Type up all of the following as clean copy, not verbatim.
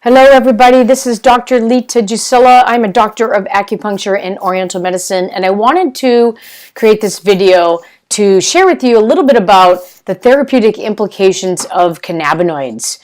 Hello everybody, this is Dr. LeTa. I'm a doctor of acupuncture and oriental medicine, and I wanted to create this video to share with you a little bit about the therapeutic implications of cannabinoids.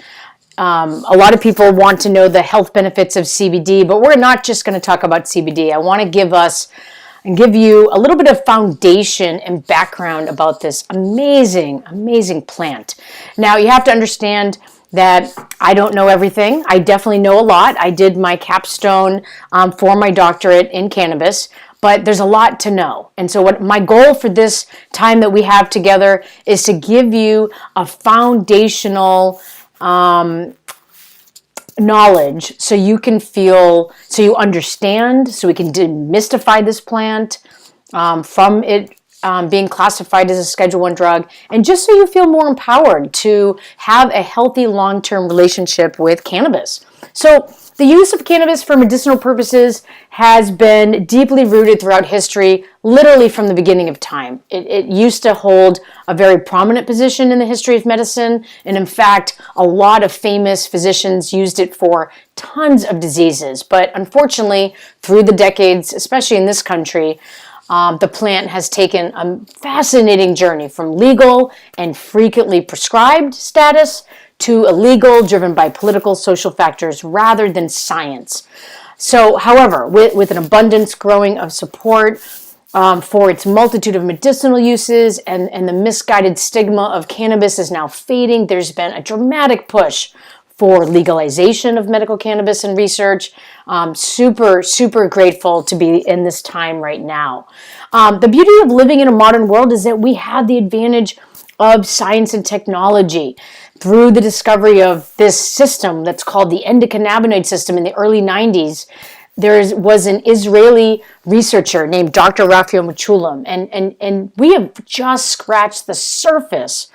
A lot of people want to know the health benefits of CBD, but we're not just going to talk about CBD. I want to give you a little bit of foundation and background about this amazing, amazing plant. Now, you have to understand that I don't know everything. I definitely know a lot. I did my capstone for my doctorate in cannabis, but there's a lot to know. And so what my goal for this time that we have together is to give you a foundational knowledge so you can feel, so you understand, so we can demystify this plant from it being classified as a Schedule I drug, and just so you feel more empowered to have a healthy long-term relationship with cannabis. So the use of cannabis for medicinal purposes has been deeply rooted throughout history, literally from the beginning of time. It used to hold a very prominent position in the history of medicine, and in fact, a lot of famous physicians used it for tons of diseases. But unfortunately, through the decades, especially in this country, the plant has taken a fascinating journey from legal and frequently prescribed status to illegal, driven by political, social factors rather than science. So, however, with an abundance growing of support for its multitude of medicinal uses and the misguided stigma of cannabis is now fading, there's been a dramatic push for legalization of medical cannabis and research. Super grateful to be in this time right now. The beauty of living in a modern world is that we have the advantage of science and technology through the discovery of this system that's called the endocannabinoid system in the early 90s. There was an Israeli researcher named Dr. Raphael Mechoulam, and we have just scratched the surface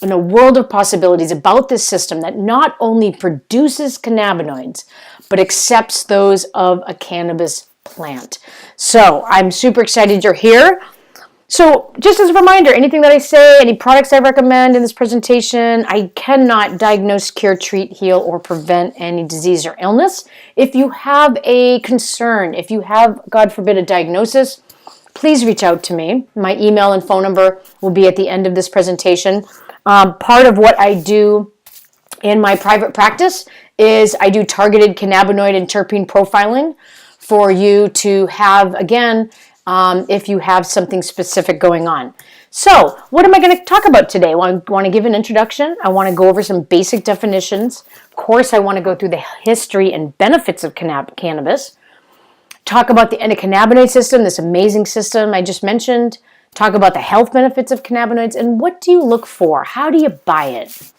in a world of possibilities about this system that not only produces cannabinoids, but accepts those of a cannabis plant. So I'm super excited you're here. So just as a reminder, anything that I say, any products I recommend in this presentation, I cannot diagnose, cure, treat, heal, or prevent any disease or illness. If you have a concern, if you have, God forbid, a diagnosis, please reach out to me. My email and phone number will be at the end of this presentation. Part of what I do in my private practice is I do targeted cannabinoid and terpene profiling for you to have, again, if you have something specific going on. So what am I going to talk about today? I want to give an introduction. I want to go over some basic definitions. Of course, I want to go through the history and benefits of cannabis. Talk about the endocannabinoid system, this amazing system I just mentioned. Talk about the health benefits of cannabinoids, and what do you look for? How do you buy it?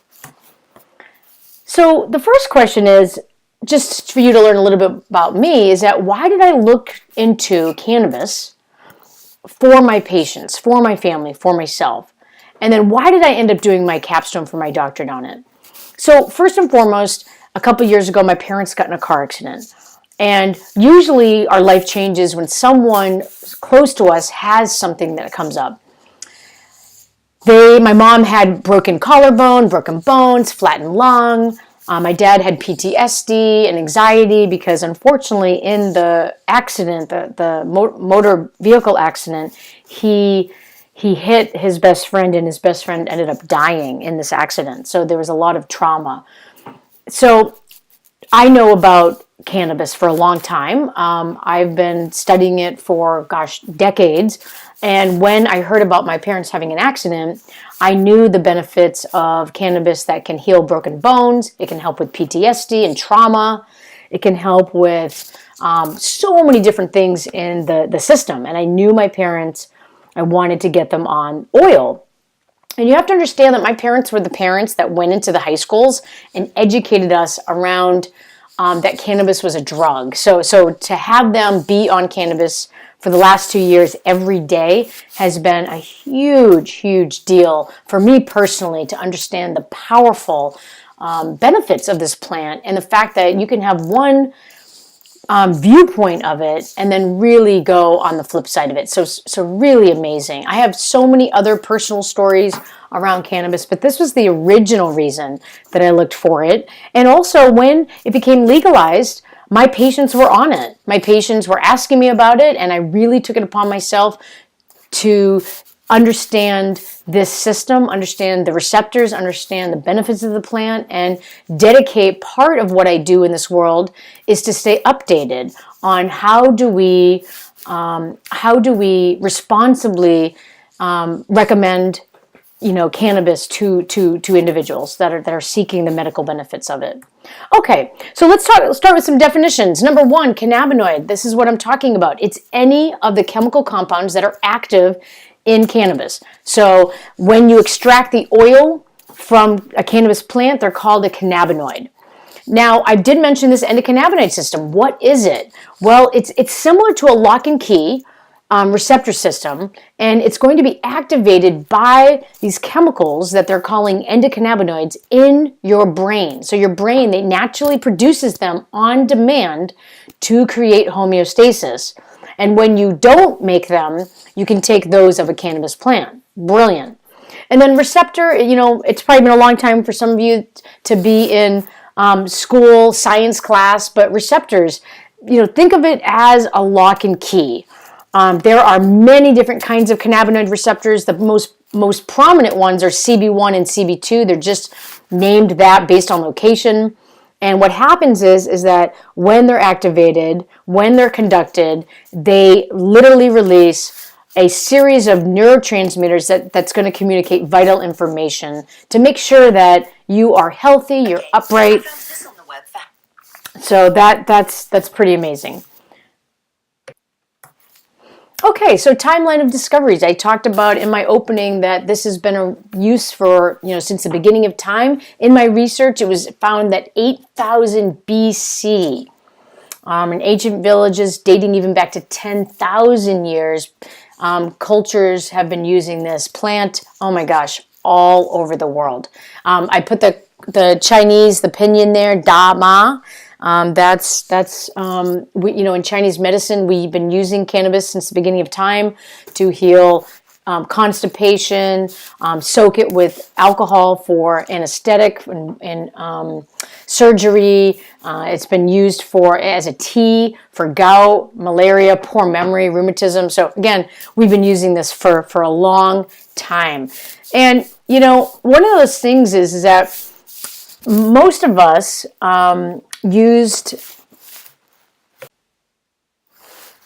So the first question is, just for you to learn a little bit about me, is that why did I look into cannabis for my patients, for my family, for myself? And then why did I end up doing my capstone for my doctorate on it? So first and foremost, a couple years ago, my parents got in a car accident. And usually our life changes when someone close to us has something that comes up. My mom had broken collarbone, broken bones, flattened lung. My dad had PTSD and anxiety because unfortunately in the accident, the motor vehicle accident, he hit his best friend and his best friend ended up dying in this accident. So there was a lot of trauma. So I know about cannabis for a long time. I've been studying it for, decades. And when I heard about my parents having an accident, I knew the benefits of cannabis that can heal broken bones. It can help with PTSD and trauma. It can help with so many different things in the system. And I knew my parents, I wanted to get them on oil. And you have to understand that my parents were the parents that went into the high schools and educated us around that cannabis was a drug. So to have them be on cannabis for the last 2 years every day has been a huge deal for me personally to understand the powerful benefits of this plant and the fact that you can have one viewpoint of it, and then really go on the flip side of it. So really amazing. I have so many other personal stories around cannabis, but this was the original reason that I looked for it. And also, when it became legalized, my patients were on it. My patients were asking me about it, and I really took it upon myself to understand this system, understand the receptors, understand the benefits of the plant, and dedicate part of what I do in this world is to stay updated on how do we responsibly recommend cannabis to individuals that are seeking the medical benefits of it. Okay, so let's start with some definitions. Number one, cannabinoid. This is what I'm talking about. It's any of the chemical compounds that are active in cannabis. So when you extract the oil from a cannabis plant, they're called a cannabinoid. Now, I did mention this endocannabinoid system. What is it? Well, it's similar to a lock and key receptor system, and it's going to be activated by these chemicals that they're calling endocannabinoids in your brain. So your brain, they naturally produces them on demand to create homeostasis. And when you don't make them, you can take those of a cannabis plant. Brilliant. And then receptor, it's probably been a long time for some of you to be in school, science class, but receptors, think of it as a lock and key. There are many different kinds of cannabinoid receptors. The most prominent ones are CB1 and CB2. They're just named that based on location. And what happens is that when they're activated, when they're conducted, they literally release a series of neurotransmitters that's going to communicate vital information to make sure that you are healthy, you're upright. So that's pretty amazing. Okay, so timeline of discoveries. I talked about in my opening that this has been a use for, since the beginning of time. In my research, it was found that 8,000 BC, in ancient villages dating even back to 10,000 years, cultures have been using this plant, oh my gosh, all over the world. I put the Chinese, the pinyin there, Da Ma. In Chinese medicine, we've been using cannabis since the beginning of time to heal constipation, soak it with alcohol for anesthetic and surgery. It's been used as a tea for gout, malaria, poor memory, rheumatism. So again, we've been using this for a long time. And, one of those things is that most of us used.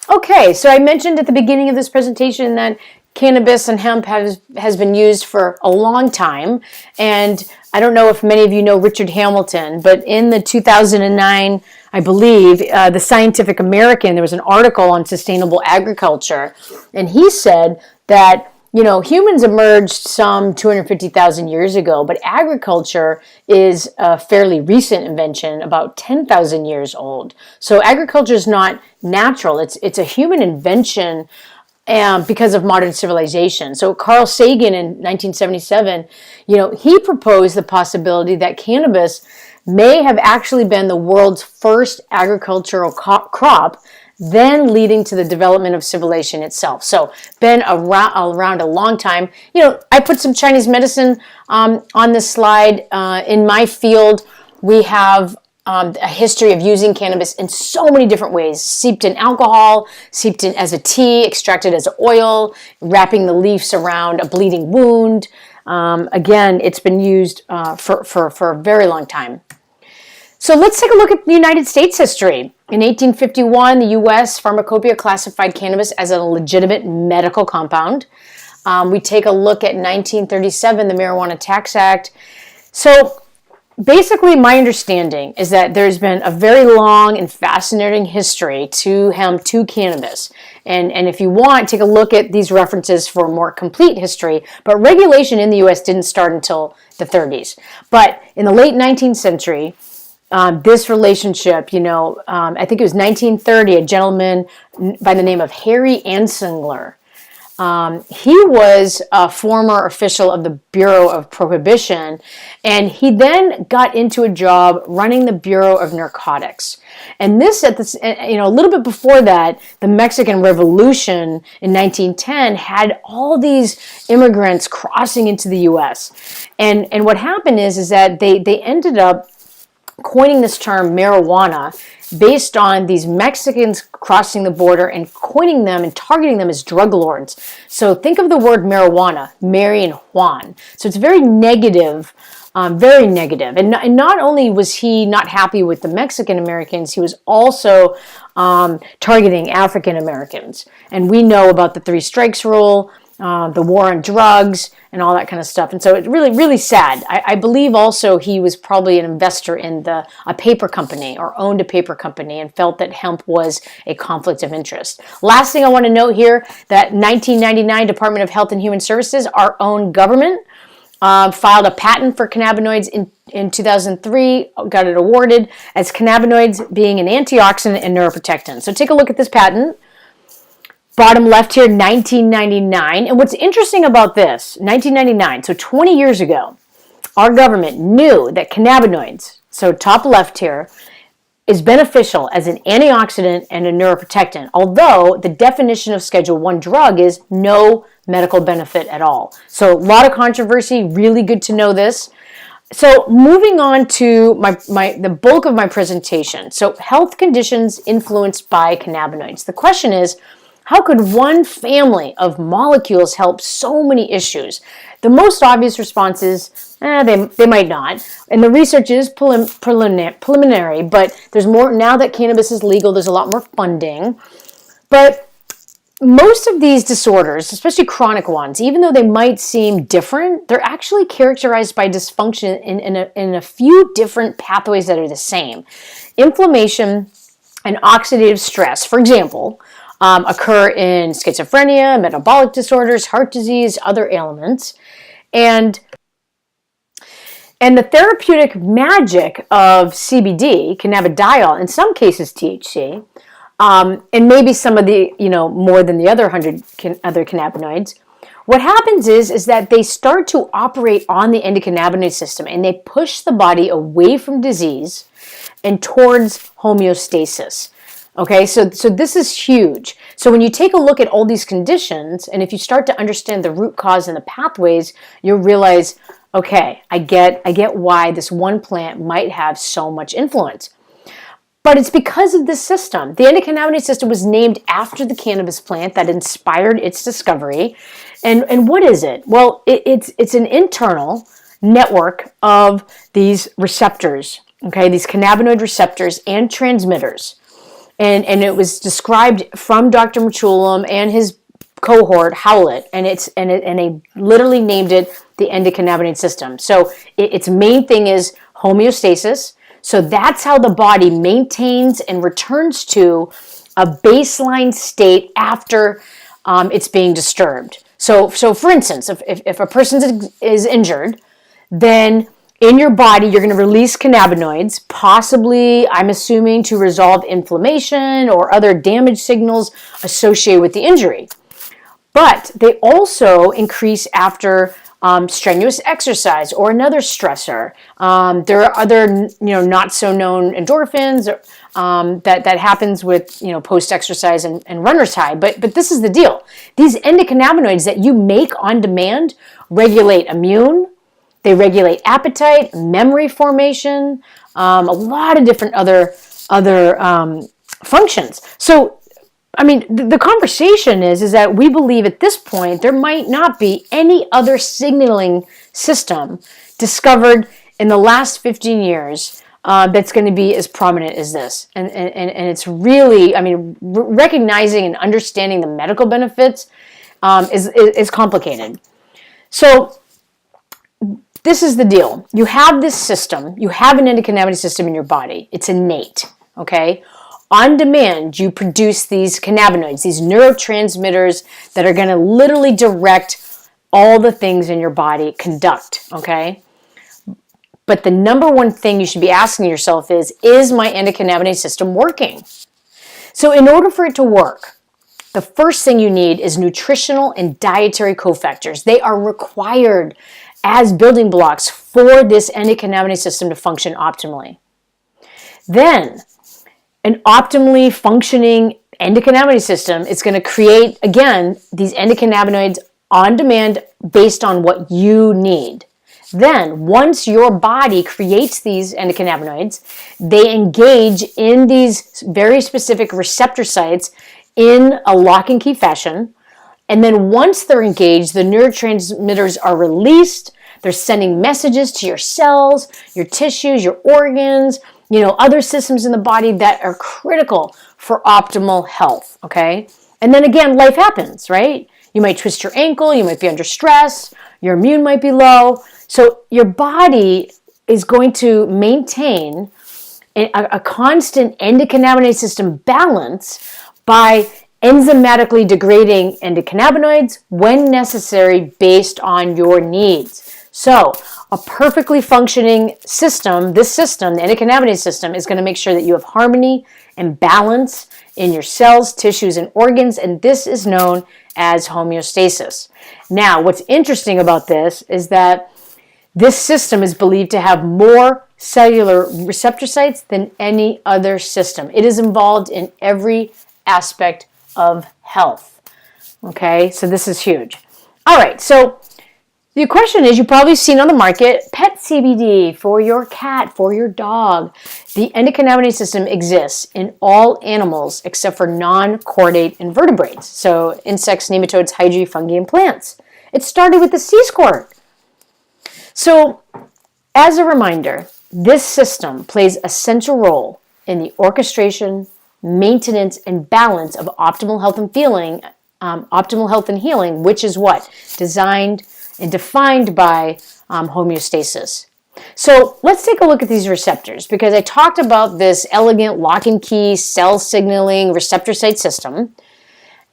Okay, so I mentioned at the beginning of this presentation that cannabis and hemp has been used for a long time, and I don't know if many of you know Richard Hamilton, but in the 2009, I believe, the Scientific American, there was an article on sustainable agriculture, and he said that humans emerged some 250,000 years ago, but agriculture is a fairly recent invention, about 10,000 years old. So agriculture is not natural. It's a human invention because of modern civilization. So Carl Sagan in 1977, he proposed the possibility that cannabis may have actually been the world's first agricultural crop, then leading to the development of civilization itself. So been around a long time. I put some Chinese medicine on this slide. In my field, we have a history of using cannabis in so many different ways. Seeped in alcohol, seeped in as a tea, extracted as oil, wrapping the leaves around a bleeding wound. Again, it's been used for a very long time. So let's take a look at the United States history. In 1851, the U.S. Pharmacopoeia classified cannabis as a legitimate medical compound. We take a look at 1937, the Marijuana Tax Act. So basically, my understanding is that there's been a very long and fascinating history to hemp, to cannabis. And if you want, take a look at these references for a more complete history. But regulation in the U.S. didn't start until the 30s. But in the late 19th century, this relationship, I think it was 1930, a gentleman by the name of Harry Anslinger He was a former official of the Bureau of Prohibition, and he then got into a job running the Bureau of Narcotics. And this, a little bit before that, the Mexican Revolution in 1910 had all these immigrants crossing into the U.S. And what happened is that they ended up coining this term marijuana based on these Mexicans crossing the border and coining them and targeting them as drug lords. So think of the word marijuana, Mary and Juan. So it's very negative, very negative. And not only was he not happy with the Mexican Americans, he was also targeting African Americans. And we know about the three strikes rule, the war on drugs, and all that kind of stuff. And so it's really, really sad. I believe also he was probably an investor in a paper company or owned a paper company and felt that hemp was a conflict of interest. Last thing I want to note here, that 1999 Department of Health and Human Services, our own government, filed a patent for cannabinoids in 2003, got it awarded as cannabinoids being an antioxidant and neuroprotectant. So take a look at this patent. Bottom left here, 1999. And what's interesting about this, 1999, so 20 years ago, our government knew that cannabinoids, so top left here, is beneficial as an antioxidant and a neuroprotectant, although the definition of Schedule I drug is no medical benefit at all. So a lot of controversy, really good to know this. So moving on to the bulk of my presentation. So health conditions influenced by cannabinoids. The question is, how could one family of molecules help so many issues? The most obvious response is, they might not. And the research is preliminary, but there's more, now that cannabis is legal, there's a lot more funding. But most of these disorders, especially chronic ones, even though they might seem different, they're actually characterized by dysfunction in a few different pathways that are the same. Inflammation and oxidative stress, for example, occur in schizophrenia, metabolic disorders, heart disease, other ailments. And the therapeutic magic of CBD, cannabidiol, in some cases THC, and maybe some of the, more than the other 100 other cannabinoids, what happens is that they start to operate on the endocannabinoid system and they push the body away from disease and towards homeostasis. Okay, so this is huge. So when you take a look at all these conditions, and if you start to understand the root cause and the pathways, you'll realize, okay, I get why this one plant might have so much influence. But it's because of this system. The endocannabinoid system was named after the cannabis plant that inspired its discovery. And what is it? Well, it's an internal network of these receptors, okay, these cannabinoid receptors and transmitters. And it was described from Dr. Mechoulam and his cohort, Howlett, and they literally named it the endocannabinoid system. So its main thing is homeostasis. So that's how the body maintains and returns to a baseline state after it's being disturbed. So for instance, if a person is injured, then in your body, you're going to release cannabinoids, possibly, I'm assuming, to resolve inflammation or other damage signals associated with the injury. But they also increase after strenuous exercise or another stressor. There are other, not so known endorphins that happens with, post-exercise and runner's high. But this is the deal. These endocannabinoids that you make on demand regulate immune. They regulate appetite, memory formation, a lot of different other functions. So, the conversation is that we believe at this point there might not be any other signaling system discovered in the last 15 years that's going to be as prominent as this. And it's really, recognizing and understanding the medical benefits is complicated. So, this is the deal. You have this system. You have an endocannabinoid system in your body. It's innate, okay? On demand, you produce these cannabinoids, these neurotransmitters that are going to literally direct all the things in your body conduct, okay? But the number one thing you should be asking yourself is my endocannabinoid system working? So in order for it to work, the first thing you need is nutritional and dietary cofactors. They are required as building blocks for this endocannabinoid system to function optimally. Then, an optimally functioning endocannabinoid system is going to create, again, these endocannabinoids on demand based on what you need. Then, once your body creates these endocannabinoids, they engage in these very specific receptor sites in a lock and key fashion. And then once they're engaged, the neurotransmitters are released. They're sending messages to your cells, your tissues, your organs, other systems in the body that are critical for optimal health, okay? And then again, life happens, right? You might twist your ankle, you might be under stress, your immune might be low. So your body is going to maintain a constant endocannabinoid system balance by enzymatically degrading endocannabinoids when necessary based on your needs. So a perfectly functioning system, the endocannabinoid system, is going to make sure that you have harmony and balance in your cells, tissues, and organs, and this is known as homeostasis. Now, what's interesting about this is that this system is believed to have more cellular receptor sites than any other system. It is involved in every aspect of health. Okay, so this is huge. All right, so the question is, you've probably seen on the market pet CBD for your cat, for your dog. The endocannabinoid system exists in all animals except for non-chordate invertebrates, so insects, nematodes, hydrae, fungi, and plants. It started with the sea squirt. So, as a reminder, this system plays a central role in the orchestration, maintenance, and balance of optimal health and healing, which is what? Designed and defined by homeostasis. So let's take a look at these receptors, because I talked about this elegant lock and key cell signaling receptor site system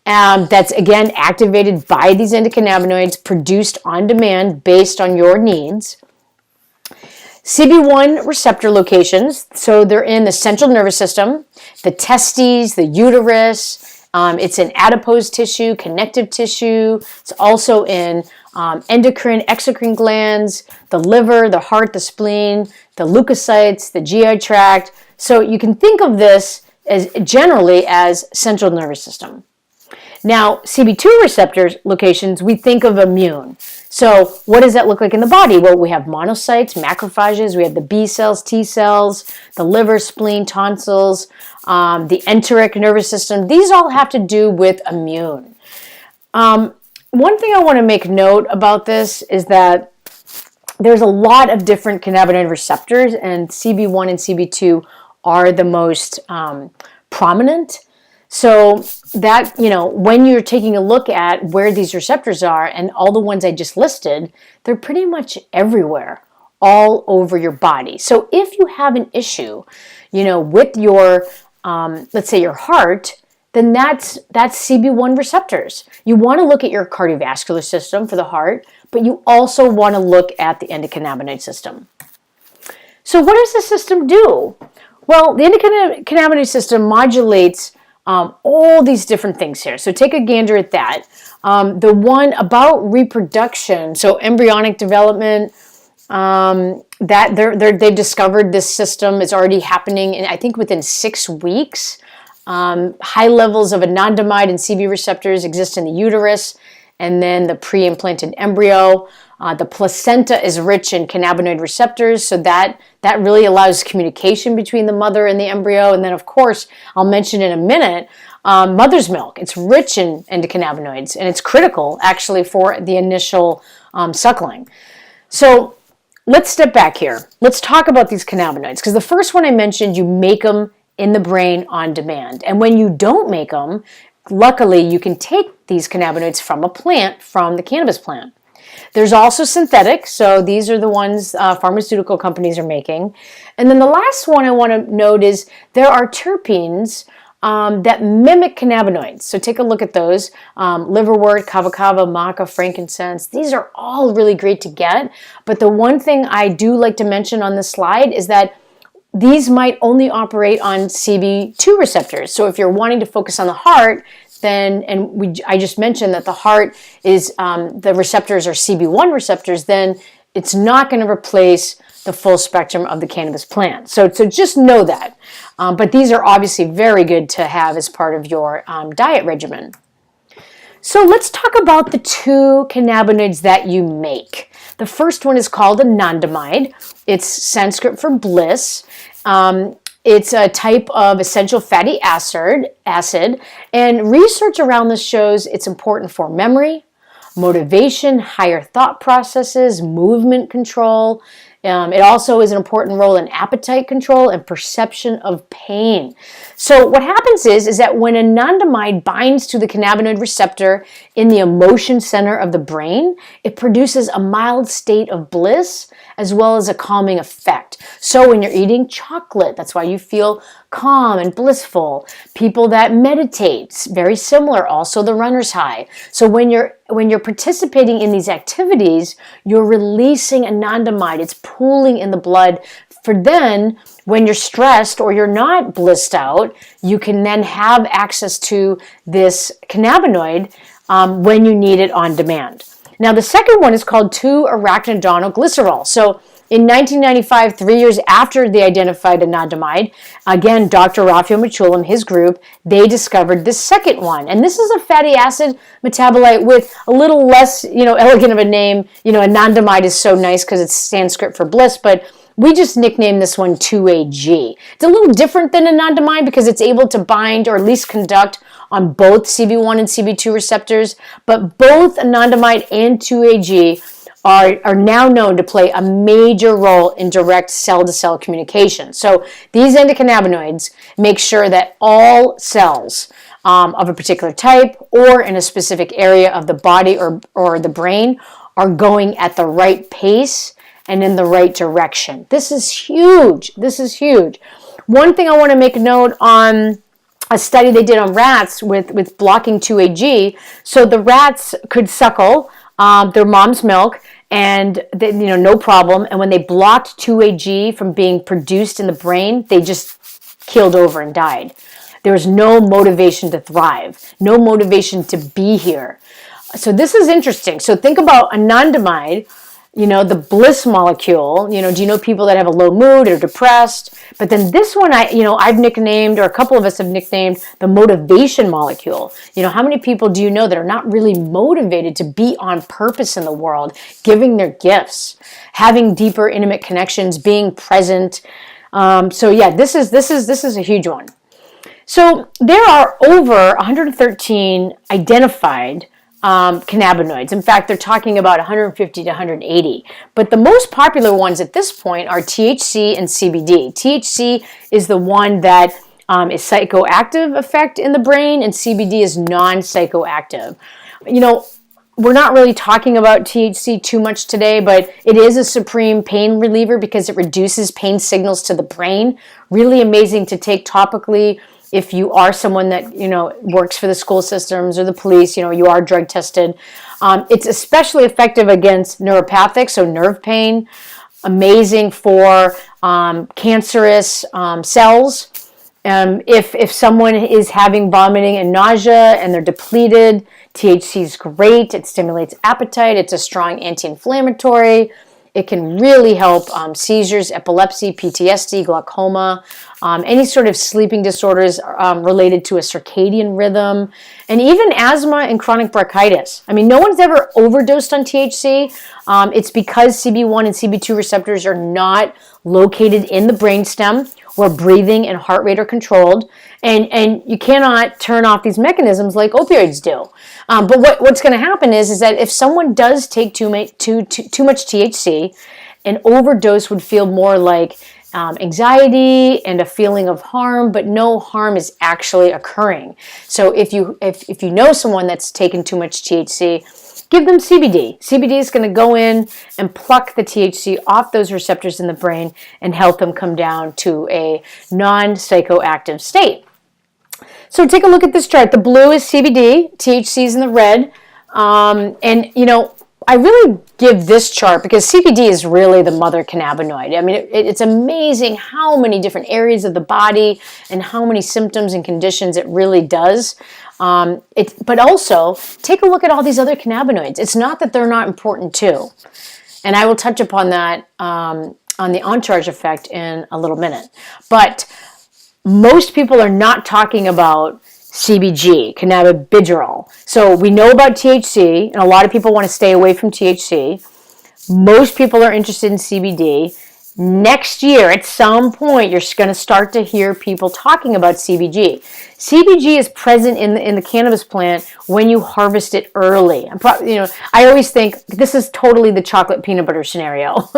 that's, again, activated by these endocannabinoids produced on demand based on your needs. CB1 receptor locations, so they're in the central nervous system, the testes, the uterus. It's in adipose tissue, connective tissue. It's also in endocrine, exocrine glands, the liver, the heart, the spleen, the leukocytes, the GI tract. So you can think of this as generally as central nervous system. Now, CB2 receptor locations, we think of immune. So what does that look like in the body? Well, we have monocytes, macrophages, we have the B cells, T cells, the liver, spleen, tonsils, the enteric nervous system. These all have to do with immune. One thing I want to make note about this is that there's a lot of different cannabinoid receptors, and CB1 and CB2 are the most prominent. So that, when you're taking a look at where these receptors are and all the ones I just listed, they're pretty much everywhere, all over your body. So if you have an issue, with your, let's say your heart, then that's CB1 receptors. You want to look at your cardiovascular system for the heart, but you also want to look at the endocannabinoid system. So what does the system do? Well, the endocannabinoid system modulates all these different things here. So take a gander at that. The one about reproduction, so embryonic development, that they've discovered this system is already happening, I think within 6 weeks. High levels of anandamide and CB receptors exist in the uterus, and then the pre-implanted embryo. The placenta is rich in cannabinoid receptors, so that really allows communication between the mother and the embryo. And then, of course, I'll mention in a minute, mother's milk. It's rich in endocannabinoids, and it's critical, actually, for the initial suckling. So let's step back here. Let's talk about these cannabinoids, because the first one I mentioned, you make them in the brain on demand. And when you don't make them, luckily, you can take these cannabinoids from a plant, from the cannabis plant. There's also synthetic, so these are the ones pharmaceutical companies are making. And then the last one I want to note is there are terpenes that mimic cannabinoids. So take a look at those. Liverwort, kava kava, maca, frankincense. These are all really great to get. But the one thing I do like to mention on this slide is that these might only operate on CB2 receptors. So if you're wanting to focus on the heart, then, and I just mentioned that the heart is, the receptors are CB1 receptors, then it's not going to replace the full spectrum of the cannabis plant. So just know that. But these are obviously very good to have as part of your diet regimen. So let's talk about the 2 cannabinoids that you make. The first one is called anandamide. It's Sanskrit for bliss. It's a type of essential fatty acid, and research around this shows it's important for memory, motivation, higher thought processes, movement control. It also is an important role in appetite control and perception of pain. So what happens is that when anandamide binds to the cannabinoid receptor in the emotion center of the brain, it produces a mild state of bliss as well as a calming effect. So when you're eating chocolate, that's why you feel calm and blissful. People that meditate, very similar, also the runner's high. So when you're participating in these activities, you're releasing anandamide. It's pooling in the blood for then, when you're stressed or you're not blissed out, you can then have access to this cannabinoid when you need it on demand. Now, the second one is called 2-arachidonoglycerol. So in 1995, 3 years after they identified anandamide, again, Dr. Raphael Mechoulam, his group, they discovered this second one. And this is a fatty acid metabolite with a little less, elegant of a name. Anandamide is so nice because it's Sanskrit for bliss, but we just nicknamed this one 2AG. It's a little different than anandamide because it's able to bind or at least conduct on both CB1 and CB2 receptors, but both anandamide and 2AG are now known to play a major role in direct cell-to-cell communication. So these endocannabinoids make sure that all cells of a particular type or in a specific area of the body or the brain are going at the right pace and in the right direction. This is huge. This is huge. One thing I want to make a note on a study they did on rats with blocking 2AG. So the rats could suckle their mom's milk and they, no problem. And when they blocked 2AG from being produced in the brain, they just keeled over and died. There was no motivation to thrive, no motivation to be here. So this is interesting. So think about anandamide, the bliss molecule. Do you know people that have a low mood or depressed? But then this one, I've nicknamed, or a couple of us have nicknamed, the motivation molecule. How many people do you know that are not really motivated to be on purpose in the world, giving their gifts, having deeper, intimate connections, being present? So yeah, this is a huge one. So there are over 113 identified cannabinoids. In fact, they're talking about 150 to 180. But the most popular ones at this point are THC and CBD. THC is the one that is psychoactive effect in the brain, and CBD is non-psychoactive. We're not really talking about THC too much today, but it is a supreme pain reliever because it reduces pain signals to the brain. Really amazing to take topically. If you are someone that, works for the school systems or the police, you are drug tested. It's especially effective against neuropathic, so nerve pain. Amazing for cancerous cells. If someone is having vomiting and nausea and they're depleted, THC is great. It stimulates appetite. It's a strong anti-inflammatory. It can really help seizures, epilepsy, PTSD, glaucoma, any sort of sleeping disorders related to a circadian rhythm, and even asthma and chronic bronchitis. No one's ever overdosed on THC. It's because CB1 and CB2 receptors are not located in the brainstem where breathing and heart rate are controlled, and you cannot turn off these mechanisms like opioids do. But what's going to happen is that if someone does take too much THC, an overdose would feel more like anxiety and a feeling of harm, but no harm is actually occurring. So if you know someone that's taken too much THC, give them CBD. CBD is going to go in and pluck the THC off those receptors in the brain and help them come down to a non-psychoactive state. So take a look at this chart. The blue is CBD, THC is in the red. And I really give this chart because CBD is really the mother cannabinoid. I mean, it's amazing how many different areas of the body and how many symptoms and conditions it really does. But also, take a look at all these other cannabinoids. It's not that they're not important too. And I will touch upon that on the on-charge effect in a little minute. But most people are not talking about CBG, cannabidiol. So we know about THC, and a lot of people want to stay away from THC. Most people are interested in CBD. Next year, at some point, you're going to start to hear people talking about CBG. CBG is present in the cannabis plant when you harvest it early. I always think this is totally the chocolate peanut butter scenario.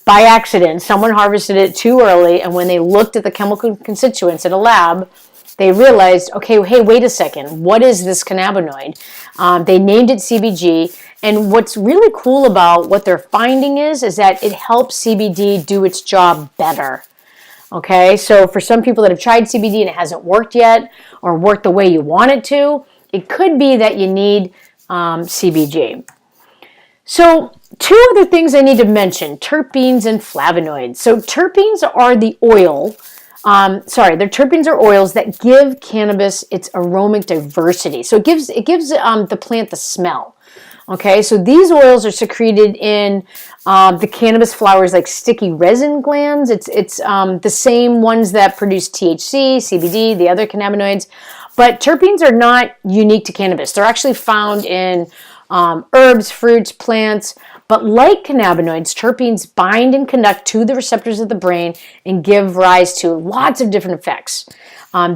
By accident, someone harvested it too early, and when they looked at the chemical constituents in a lab, they realized, okay, hey, wait a second, what is this cannabinoid? They named it CBG, and what's really cool about what they're finding is that it helps CBD do its job better. Okay, so for some people that have tried CBD and it hasn't worked yet, or worked the way you want it to, it could be that you need CBG. So 2 other things I need to mention, terpenes and flavonoids. So terpenes are the oil. Their terpenes are oils that give cannabis its aromatic diversity. So it gives the plant the smell. Okay, so these oils are secreted in the cannabis flowers like sticky resin glands. It's the same ones that produce THC, CBD, the other cannabinoids. But terpenes are not unique to cannabis. They're actually found in herbs, fruits, plants. But like cannabinoids, terpenes bind and conduct to the receptors of the brain and give rise to lots of different effects.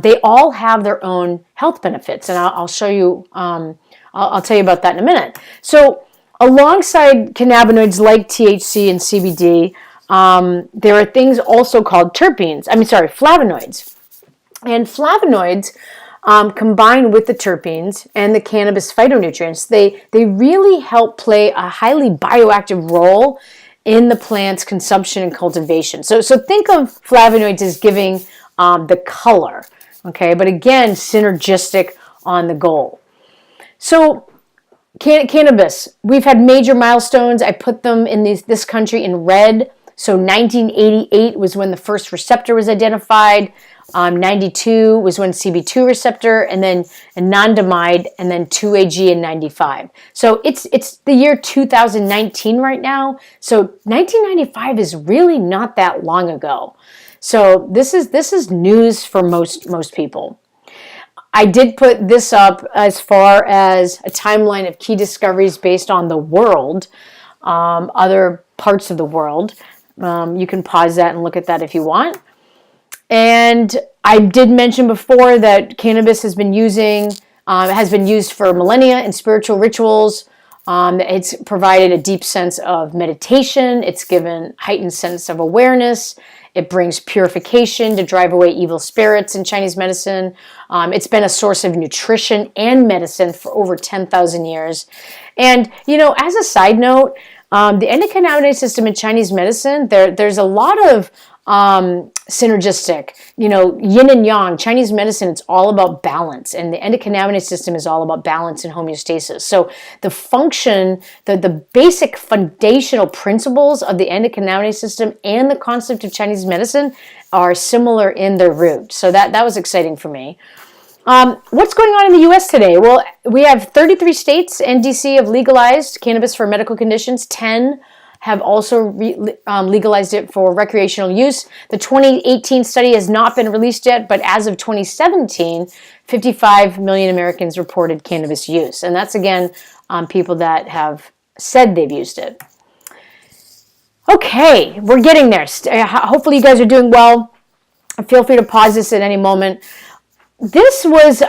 They all have their own health benefits, and I'll show you, I'll tell you about that in a minute. So alongside cannabinoids like THC and CBD, there are things also called flavonoids. And flavonoids, combined with the terpenes and the cannabis phytonutrients, they really help play a highly bioactive role in the plant's consumption and cultivation. So think of flavonoids as giving the color, okay? But again, synergistic on the goal. So cannabis, we've had major milestones. I put them in this country in red. So 1988 was when the first receptor was identified. 92 was when CB2 receptor, and then anandamide, and then 2AG in 95. So it's the year 2019 right now. So 1995 is really not that long ago. So this is news for most people. I did put this up as far as a timeline of key discoveries based on the world, other parts of the world. You can pause that and look at that if you want. And I did mention before that cannabis has been used for millennia in spiritual rituals. It's provided a deep sense of meditation. It's given heightened sense of awareness. It brings purification to drive away evil spirits in Chinese medicine. It's been a source of nutrition and medicine for over 10,000 years. And, as a side note, the endocannabinoid system in Chinese medicine, there's a lot of synergistic, yin and yang. Chinese medicine, it's all about balance, and the endocannabinoid system is all about balance and homeostasis. So the function, the basic foundational principles of the endocannabinoid system and the concept of Chinese medicine are similar in their root. So that was exciting for me. What's going on in the U.S. today? Well, we have 33 states and D.C. have legalized cannabis for medical conditions. 10 have also legalized it for recreational use. The 2018 study has not been released yet, but as of 2017, 55 million Americans reported cannabis use. And that's, again, people that have said they've used it. Okay, we're getting there. Hopefully you guys are doing well. Feel free to pause this at any moment. This was,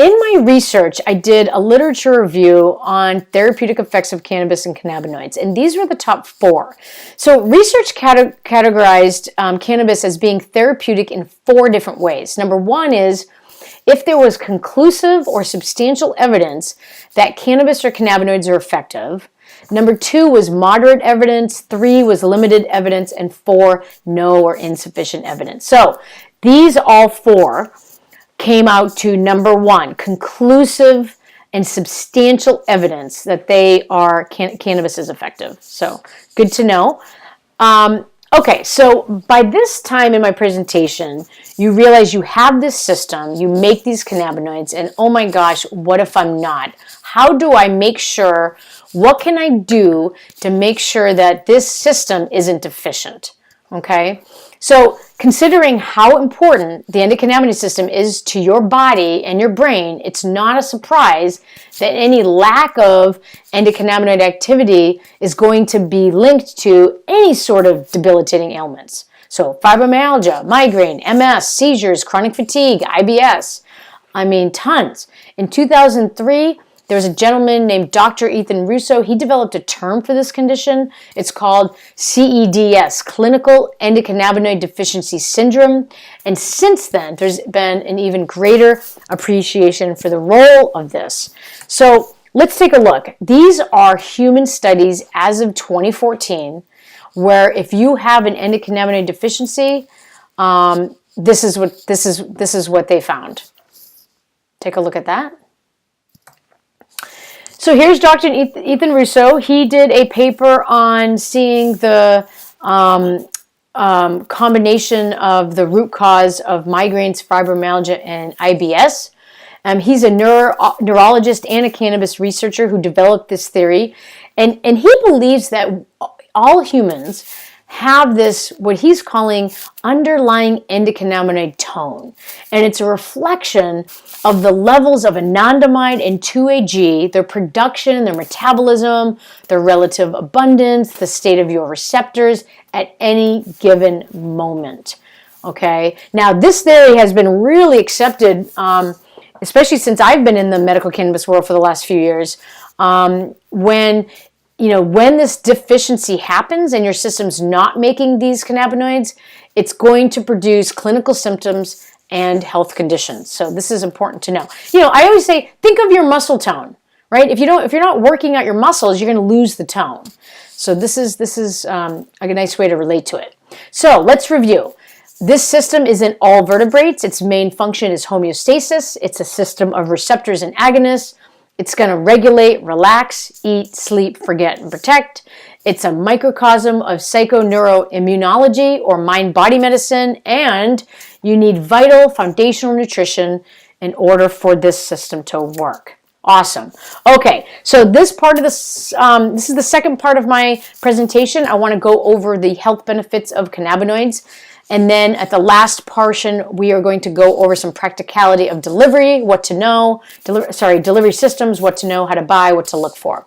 in my research, I did a literature review on therapeutic effects of cannabis and cannabinoids, and these were the top 4. So research categorized cannabis as being therapeutic in 4 different ways. Number 1 is if there was conclusive or substantial evidence that cannabis or cannabinoids are effective. Number 2 was moderate evidence. 3 was limited evidence. And 4, no or insufficient evidence. So these all 4 came out to number 1, conclusive and substantial evidence that cannabis is effective. So good to know. Okay, so by this time in my presentation, you realize you have this system, you make these cannabinoids, and oh my gosh, what if I'm not? How do I make sure, what can I do to make sure that this system isn't deficient? Okay, so considering how important the endocannabinoid system is to your body and your brain, it's not a surprise that any lack of endocannabinoid activity is going to be linked to any sort of debilitating ailments. So fibromyalgia, migraine, MS, seizures, chronic fatigue, IBS, I mean tons. In 2003, there was a gentleman named Dr. Ethan Russo. He developed a term for this condition. It's called CEDS, Clinical Endocannabinoid Deficiency Syndrome. And since then, there's been an even greater appreciation for the role of this. So let's take a look. These are human studies as of 2014, where if you have an endocannabinoid deficiency, this is what they found. Take a look at that. So here's Dr. Ethan Russo. He did a paper on seeing the combination of the root cause of migraines, fibromyalgia, and IBS. He's a neurologist and a cannabis researcher who developed this theory. And he believes that all humans have this, what he's calling underlying endocannabinoid tone. And it's a reflection of the levels of anandamide and 2-AG, their production, their metabolism, their relative abundance, the state of your receptors at any given moment. Okay? Now, this theory has been really accepted, especially since I've been in the medical cannabis world for the last few years. When this deficiency happens and your system's not making these cannabinoids, it's going to produce clinical symptoms and health conditions. So this is important to know. I always say, think of your muscle tone, right? If you're not working out your muscles, you're going to lose the tone. So this is a nice way to relate to it. So let's review. This system is in all vertebrates. Its main function is homeostasis. It's a system of receptors and agonists. It's going to regulate, relax, eat, sleep, forget, and protect. It's a microcosm of psychoneuroimmunology or mind-body medicine, and you need vital foundational nutrition in order for this system to work. Awesome. Okay, so this part of this is the second part of my presentation. I want to go over the health benefits of cannabinoids. And then at the last portion, we are going to go over some practicality of delivery, what to know, delivery systems, what to know, how to buy, what to look for.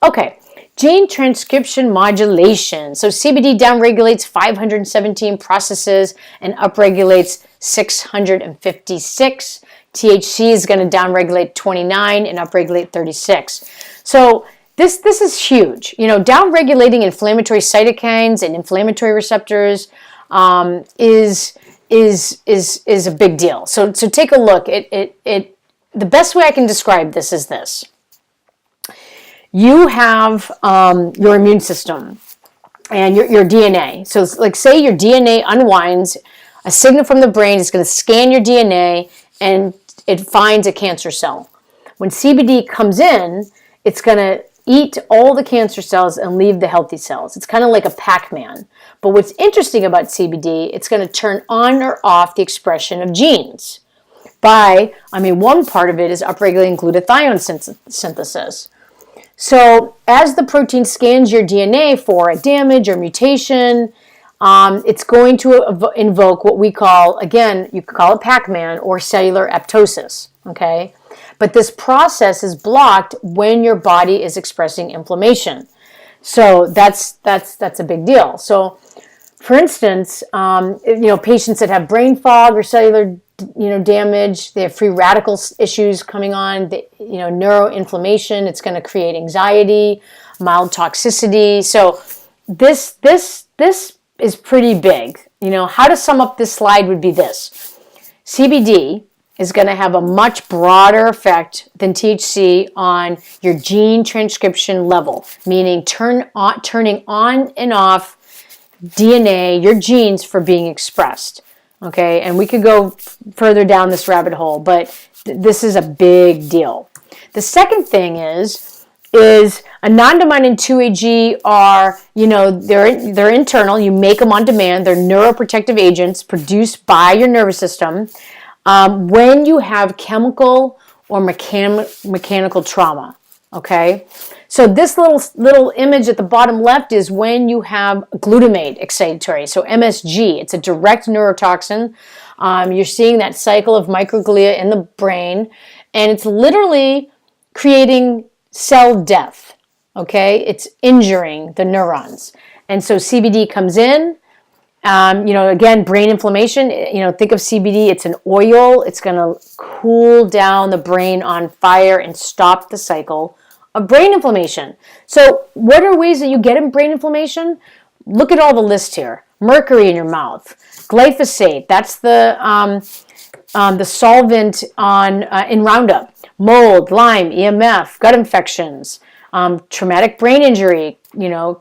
Okay, gene transcription modulation. So CBD downregulates 517 processes and upregulates 656. THC is going to downregulate 29 and upregulate 36. So this is huge. Downregulating inflammatory cytokines and inflammatory receptors is a big deal. So take a look. The best way I can describe this is this. You have your immune system and your DNA. So like say your DNA unwinds, a signal from the brain is going to scan your DNA and it finds a cancer cell. When CBD comes in, it's going to eat all the cancer cells and leave the healthy cells. It's kind of like a Pac-Man. But what's interesting about CBD, it's going to turn on or off the expression of genes. One part of it is upregulating glutathione synthesis. So as the protein scans your DNA for a damage or mutation, it's going to invoke what we call, again, you could call it Pac-Man or cellular apoptosis, okay? But this process is blocked when your body is expressing inflammation. So that's a big deal. So, for instance, patients that have brain fog or cellular, damage, they have free radical issues coming on, neuroinflammation, it's going to create anxiety, mild toxicity. So this is pretty big. How to sum up this slide would be this. CBD is going to have a much broader effect than THC on your gene transcription level, meaning turning on and off DNA, your genes for being expressed. Okay, and we could go further down this rabbit hole, but this is a big deal. The second thing is anandamide and 2-AG are, they're internal. You make them on demand. They're neuroprotective agents produced by your nervous system when you have chemical or mechanical trauma. Okay, so this little image at the bottom left is when you have glutamate excitatory, so MSG. It's a direct neurotoxin. You're seeing that cycle of microglia in the brain, and it's literally creating cell death. Okay, it's injuring the neurons, and so CBD comes in. Again, brain inflammation, think of CBD, it's an oil. It's going to cool down the brain on fire and stop the cycle of brain inflammation. So what are ways that you get in brain inflammation? Look at all the list here. Mercury in your mouth, glyphosate, that's the solvent in Roundup, mold, Lyme, EMF, gut infections, traumatic brain injury,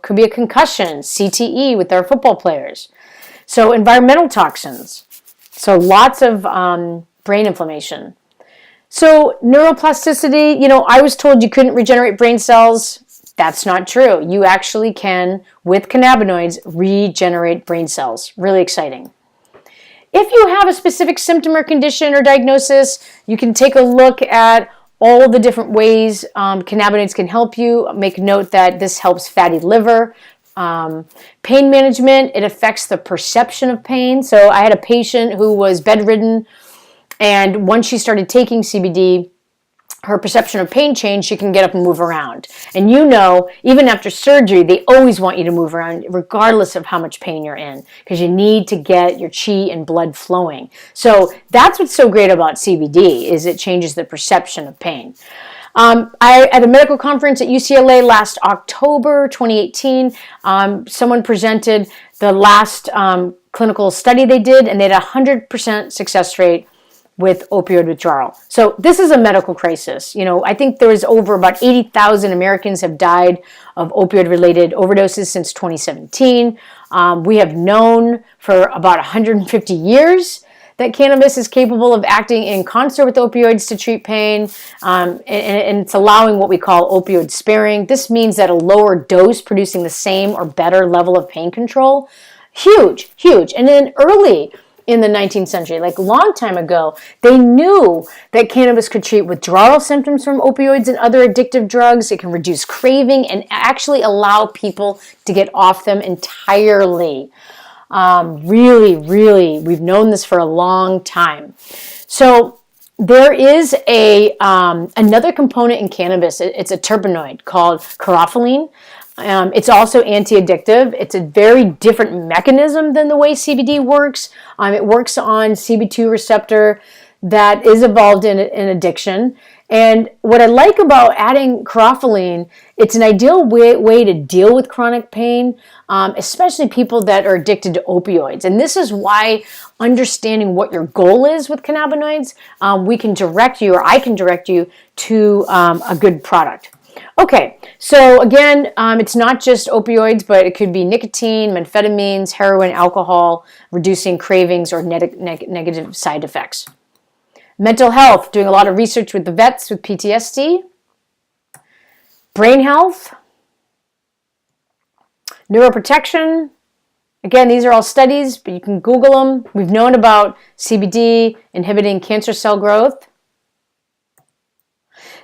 could be a concussion, CTE with our football players. So environmental toxins. So lots of brain inflammation. So neuroplasticity, I was told you couldn't regenerate brain cells. That's not true. You actually can, with cannabinoids, regenerate brain cells. Really exciting. If you have a specific symptom or condition or diagnosis, you can take a look at all the different ways cannabinoids can help you. Make note that this helps fatty liver. Pain management, it affects the perception of pain. So I had a patient who was bedridden, and once she started taking CBD, her perception of pain changed. She can get up and move around. And even after surgery, they always want you to move around regardless of how much pain you're in, because you need to get your chi and blood flowing. So that's what's so great about CBD, is it changes the perception of pain. At a medical conference at UCLA last October 2018, someone presented the last clinical study they did, and they had a 100% success rate with opioid withdrawal. So this is a medical crisis. I think there was over about 80,000 Americans have died of opioid-related overdoses since 2017. We have known for about 150 years that cannabis is capable of acting in concert with opioids to treat pain, and it's allowing what we call opioid sparing. This means that a lower dose producing the same or better level of pain control. Huge. And then early in the 19th century, like a long time ago, they knew that cannabis could treat withdrawal symptoms from opioids and other addictive drugs. It can reduce craving and actually allow people to get off them entirely. Really, we've known this for a long time. So there is another component in cannabis. It's a terpenoid called caryophyllene. It's also anti-addictive. It's a very different mechanism than the way CBD works. It works on CB2 receptor that is involved in addiction. And what I like about adding caryophyllene, it's an ideal way to deal with chronic pain, especially people that are addicted to opioids. And this is why understanding what your goal is with cannabinoids, we can direct you, or I can direct you to a good product. Okay, so again, it's not just opioids, but it could be nicotine, amphetamines, heroin, alcohol, reducing cravings or negative side effects. Mental health, doing a lot of research with the vets with PTSD. Brain health. Neuroprotection. Again, these are all studies, but you can Google them. We've known about CBD inhibiting cancer cell growth.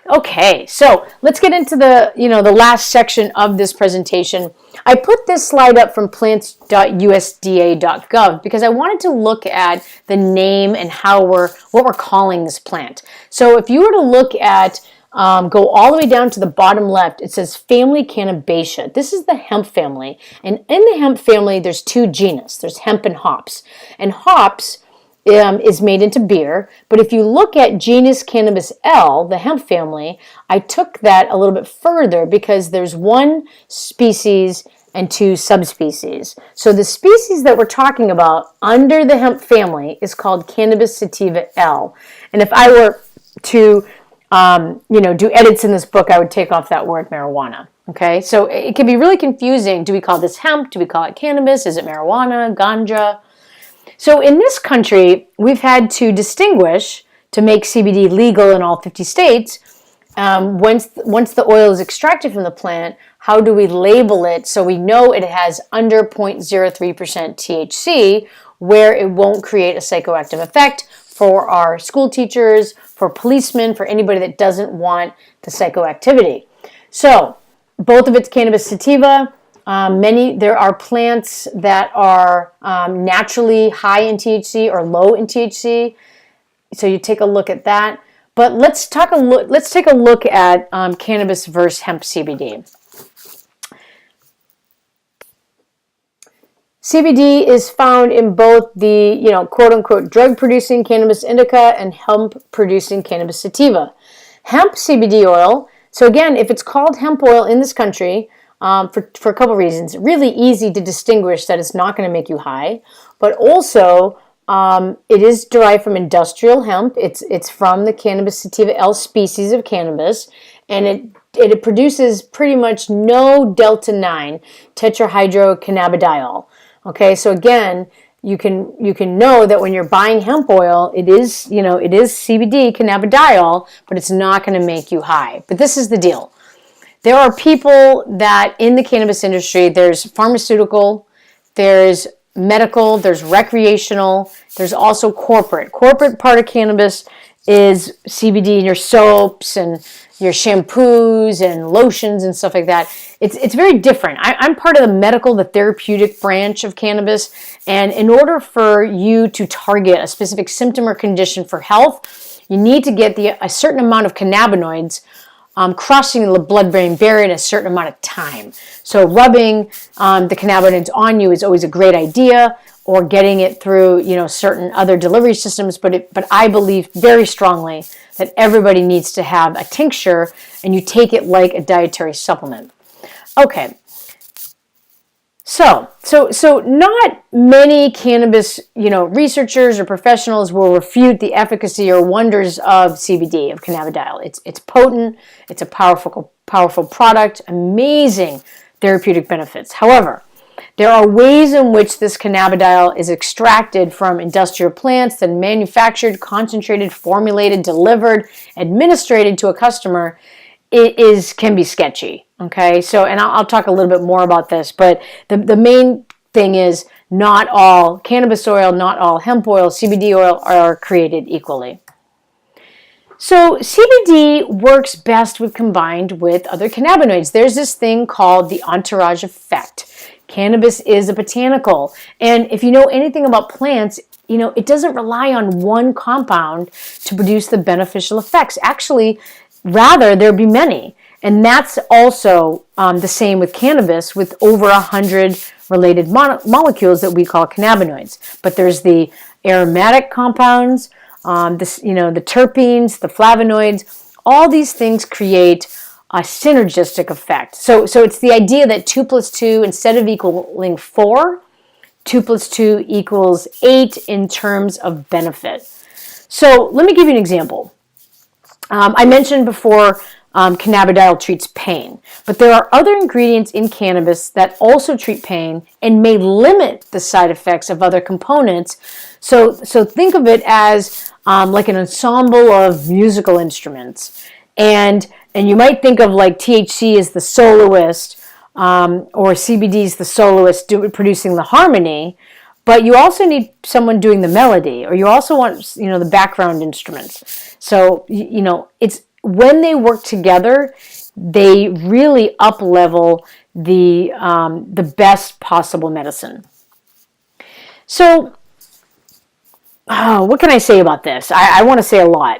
Okay, so let's get into the last section of this presentation. I put this slide up from plants.usda.gov because I wanted to look at the name and what we're calling this plant. So if you were to look at, go all the way down to the bottom left, it says family Cannabaceae. This is the hemp family, and in the hemp family, there's two genus. There's hemp and hops, and hops is made into beer. But if you look at genus Cannabis L, the hemp family, I took that a little bit further because there's one species and two subspecies. So the species that we're talking about under the hemp family is called Cannabis sativa L. And if I were to do edits in this book, I would take off that word marijuana. Okay, so it can be really confusing. Do we call this hemp? Do we call it cannabis? Is it marijuana, ganja? So in this country, we've had to distinguish, to make CBD legal in all 50 states, Once the oil is extracted from the plant, how do we label it so we know it has under 0.03% THC, where it won't create a psychoactive effect for our school teachers, for policemen, for anybody that doesn't want the psychoactivity. So both of it's cannabis sativa. There are plants that are naturally high in THC or low in THC. So you take a look at that. But let's take a look at cannabis versus hemp CBD. CBD is found in both the, quote unquote, drug producing cannabis indica and hemp producing cannabis sativa. Hemp CBD oil, so again, if it's called hemp oil in this country, for a couple reasons, really easy to distinguish that it's not going to make you high, but also it is derived from industrial hemp. It's from the cannabis sativa L species of cannabis, and it produces pretty much no delta-9 tetrahydrocannabidiol. Okay, so again, you can know that when you're buying hemp oil, it is CBD cannabidiol, but it's not going to make you high. But this is the deal. There are people that in the cannabis industry, there's pharmaceutical, there's medical, there's recreational, there's also corporate. Corporate part of cannabis is CBD in your soaps and your shampoos and lotions and stuff like that. It's very different. I'm part of the medical, the therapeutic branch of cannabis, and in order for you to target a specific symptom or condition for health, you need to get a certain amount of cannabinoids crossing the blood-brain barrier in a certain amount of time. So rubbing the cannabinoids on you is always a great idea, or getting it through certain other delivery systems. But I believe very strongly that everybody needs to have a tincture, and you take it like a dietary supplement. Okay. So not many cannabis, researchers or professionals will refute the efficacy or wonders of CBD, of cannabidiol. It's potent, it's a powerful product, amazing therapeutic benefits. However, there are ways in which this cannabidiol is extracted from industrial plants, then manufactured, concentrated, formulated, delivered, administered to a customer. Can be sketchy. Okay, so and I'll talk a little bit more about this, but the main thing is not all cannabis oil, not all hemp oil, CBD oil are created equally. So CBD works best when combined with other cannabinoids. There's this thing called the entourage effect. Cannabis is a botanical, and if you know anything about plants, it doesn't rely on one compound to produce the beneficial effects. Actually, rather, there'd be many. And that's also the same with cannabis, with over 100 related molecules that we call cannabinoids. But there's the aromatic compounds, the terpenes, the flavonoids. All these things create a synergistic effect. So it's the idea that 2 plus 2, instead of equaling 4, 2 plus 2 equals 8 in terms of benefit. So let me give you an example. I mentioned before cannabidiol treats pain, but there are other ingredients in cannabis that also treat pain and may limit the side effects of other components. So think of it as like an ensemble of musical instruments, and you might think of like THC as the soloist, or CBD is the soloist producing the harmony. But you also need someone doing the melody, or you also want, the background instruments. So, it's when they work together, they really up-level the best possible medicine. So, what can I say about this? I want to say a lot.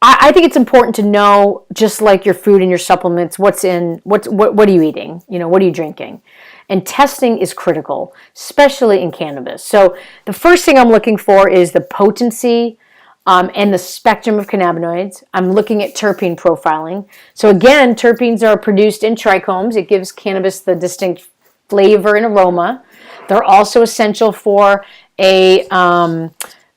I think it's important to know, just like your food and your supplements, what are you eating? What are you drinking? And testing is critical, especially in cannabis. So the first thing I'm looking for is the potency and the spectrum of cannabinoids. I'm looking at terpene profiling. So again, terpenes are produced in trichomes. It gives cannabis the distinct flavor and aroma. They're also essential for a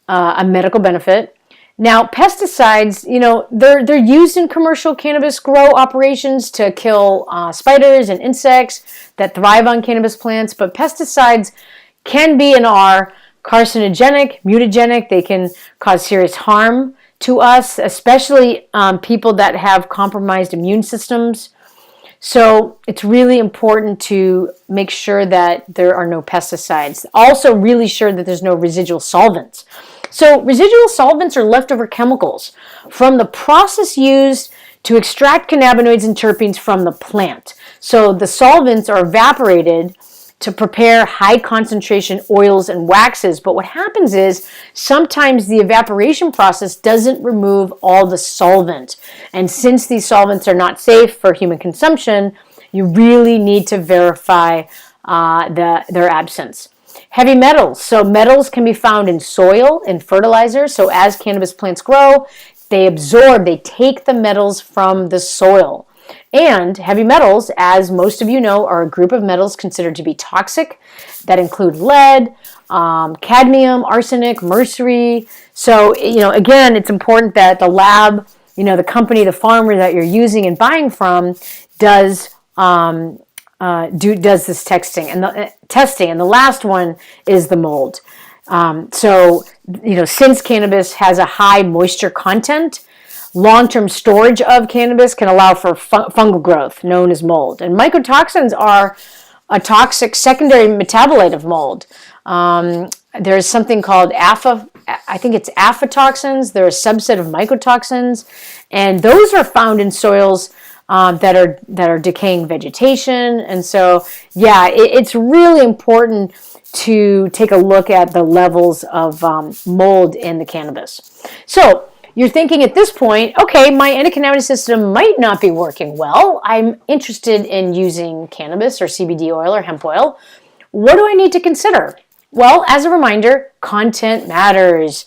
medical benefit. Now, pesticides, they're used in commercial cannabis grow operations to kill spiders and insects that thrive on cannabis plants, but pesticides can be and are carcinogenic, mutagenic. They can cause serious harm to us, especially people that have compromised immune systems. So it's really important to make sure that there are no pesticides. Also really sure that there's no residual solvents. So residual solvents are leftover chemicals from the process used to extract cannabinoids and terpenes from the plant. So the solvents are evaporated to prepare high concentration oils and waxes. But what happens is sometimes the evaporation process doesn't remove all the solvent. And since these solvents are not safe for human consumption, you really need to verify their absence. Heavy metals. So metals can be found in soil and fertilizer. So as cannabis plants grow, they take the metals from the soil. And heavy metals, as most of you know, are a group of metals considered to be toxic that include lead, cadmium, arsenic, mercury. So, again, it's important that the lab, the company, the farmer that you're using and buying from does this testing. And the last one is the mold. Since cannabis has a high moisture content, long-term storage of cannabis can allow for fungal growth, known as mold. And mycotoxins are a toxic secondary metabolite of mold. There's something called aflatoxins. They're a subset of mycotoxins, and those are found in soils that are decaying vegetation. And so, it's really important to take a look at the levels of mold in the cannabis. So you're thinking at this point, okay, my endocannabinoid system might not be working well. I'm interested in using cannabis or CBD oil or hemp oil. What do I need to consider? Well, as a reminder, content matters.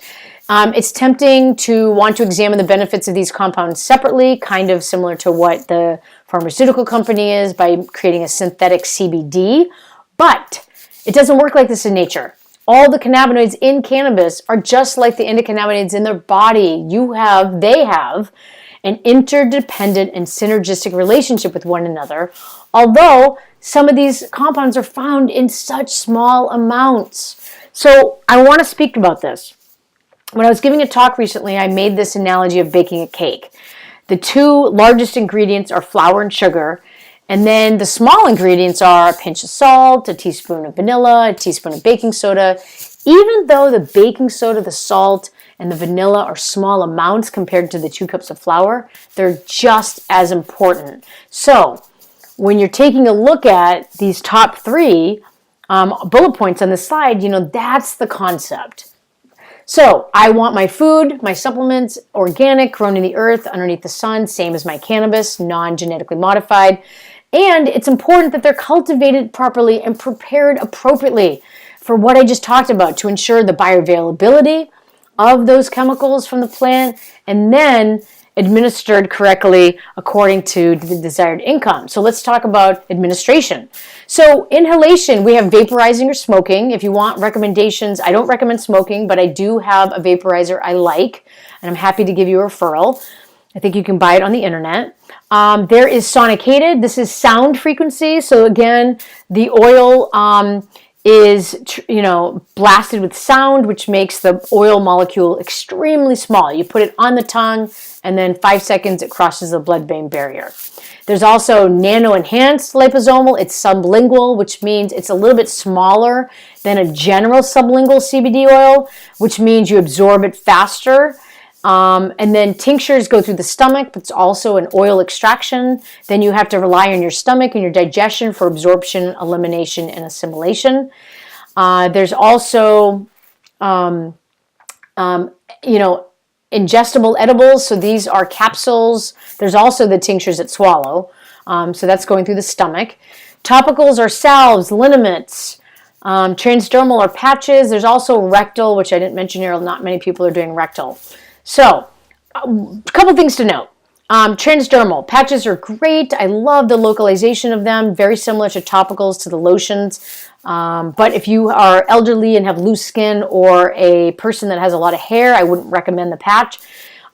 It's tempting to want to examine the benefits of these compounds separately, kind of similar to what the pharmaceutical company is by creating a synthetic CBD, but it doesn't work like this in nature. All the cannabinoids in cannabis are just like the endocannabinoids in their body. They have an interdependent and synergistic relationship with one another, although some of these compounds are found in such small amounts. So I want to speak about this. When I was giving a talk recently, I made this analogy of baking a cake. The two largest ingredients are flour and sugar, and then the small ingredients are a pinch of salt, a teaspoon of vanilla, a teaspoon of baking soda. Even though the baking soda, the salt, and the vanilla are small amounts compared to the 2 cups of flour, they're just as important. So when you're taking a look at these top 3 bullet points on the slide, that's the concept. So I want my food, my supplements, organic, grown in the earth, underneath the sun, same as my cannabis, non-genetically modified. And it's important that they're cultivated properly and prepared appropriately for what I just talked about to ensure the bioavailability of those chemicals from the plant, and then administered correctly according to the desired income. So let's talk about administration. So inhalation, we have vaporizing or smoking. If you want recommendations, I don't recommend smoking, but I do have a vaporizer I like, and I'm happy to give you a referral. I think you can buy it on the internet. There is sonicated. This is sound frequency. So again, the oil is blasted with sound, which makes the oil molecule extremely small. You put it on the tongue, and then 5 seconds it crosses the blood-brain barrier. There's also nano-enhanced liposomal. It's sublingual, which means it's a little bit smaller than a general sublingual CBD oil, which means you absorb it faster. And then tinctures go through the stomach, but it's also an oil extraction. Then you have to rely on your stomach and your digestion for absorption, elimination, and assimilation. There's also, ingestible edibles. So these are capsules. There's also the tinctures that swallow. So that's going through the stomach. Topicals are salves, liniments. Transdermal are patches. There's also rectal, which I didn't mention here. Not many people are doing rectal. So, a couple things to note. Transdermal patches are great. I love the localization of them. Very similar to topicals, to the lotions. But if you are elderly and have loose skin, or a person that has a lot of hair, I wouldn't recommend the patch.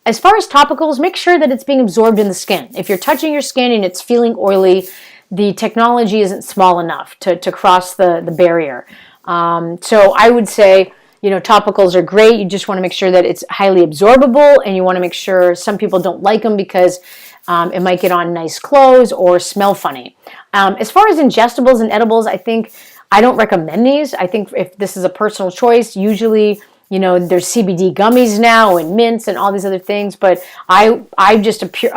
As far as topicals, make sure that it's being absorbed in the skin. If you're touching your skin and it's feeling oily, the technology isn't small enough to cross the barrier. So I would say, topicals are great. You just want to make sure that it's highly absorbable, and you want to make sure some people don't like them because it might get on nice clothes or smell funny. As far as ingestibles and edibles, I don't recommend these. I think if this is a personal choice, usually, there's CBD gummies now and mints and all these other things, but I'm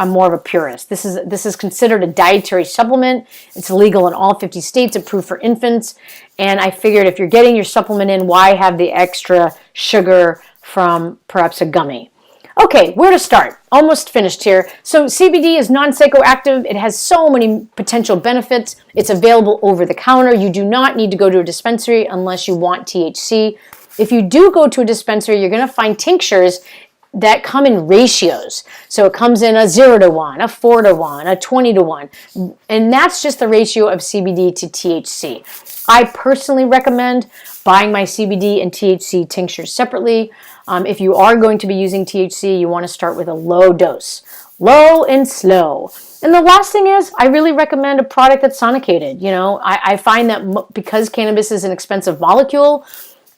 more of a purist. This is considered a dietary supplement. It's legal in all 50 states, approved for infants. And I figured if you're getting your supplement in, why have the extra sugar from perhaps a gummy? Okay, where to start? Almost finished here. So CBD is non-psychoactive. It has so many potential benefits. It's available over the counter. You do not need to go to a dispensary unless you want THC. If you do go to a dispensary, you're going to find tinctures that come in ratios. So it comes in a 0-to-1, a 4-to-1, a 20-to-1. And that's just the ratio of CBD to THC. I personally recommend buying my CBD and THC tinctures separately. If you are going to be using THC, you want to start with a low dose. Low and slow. And the last thing is, I really recommend a product that's sonicated. I find that because cannabis is an expensive molecule,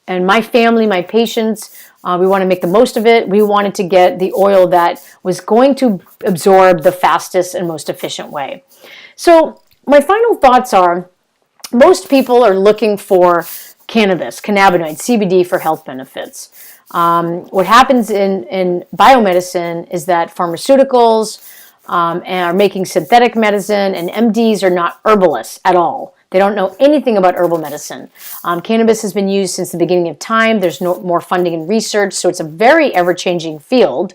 and my family, my patients, we want to make the most of it. We wanted to get the oil that was going to absorb the fastest and most efficient way. So my final thoughts are, most people are looking for cannabinoids, CBD, for health benefits. What happens in biomedicine is that pharmaceuticals are making synthetic medicine, and MDs are not herbalists at all. They don't know anything about herbal medicine. Cannabis has been used since the beginning of time. There's more funding and research, so it's a very ever-changing field.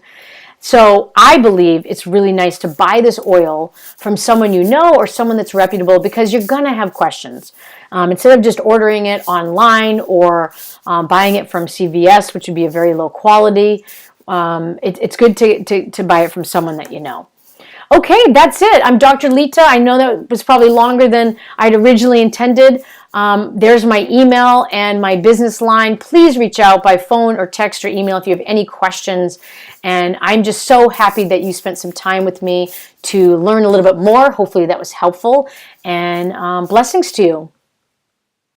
So I believe it's really nice to buy this oil from someone you know or someone that's reputable, because you're going to have questions. Instead of just ordering it online or buying it from CVS, which would be a very low quality, it's good to buy it from someone that you know. Okay, that's it. I'm Dr. LeTa. I know that was probably longer than I'd originally intended. There's my email and my business line. Please reach out by phone or text or email if you have any questions. And I'm just so happy that you spent some time with me to learn a little bit more. Hopefully that was helpful. And blessings to you.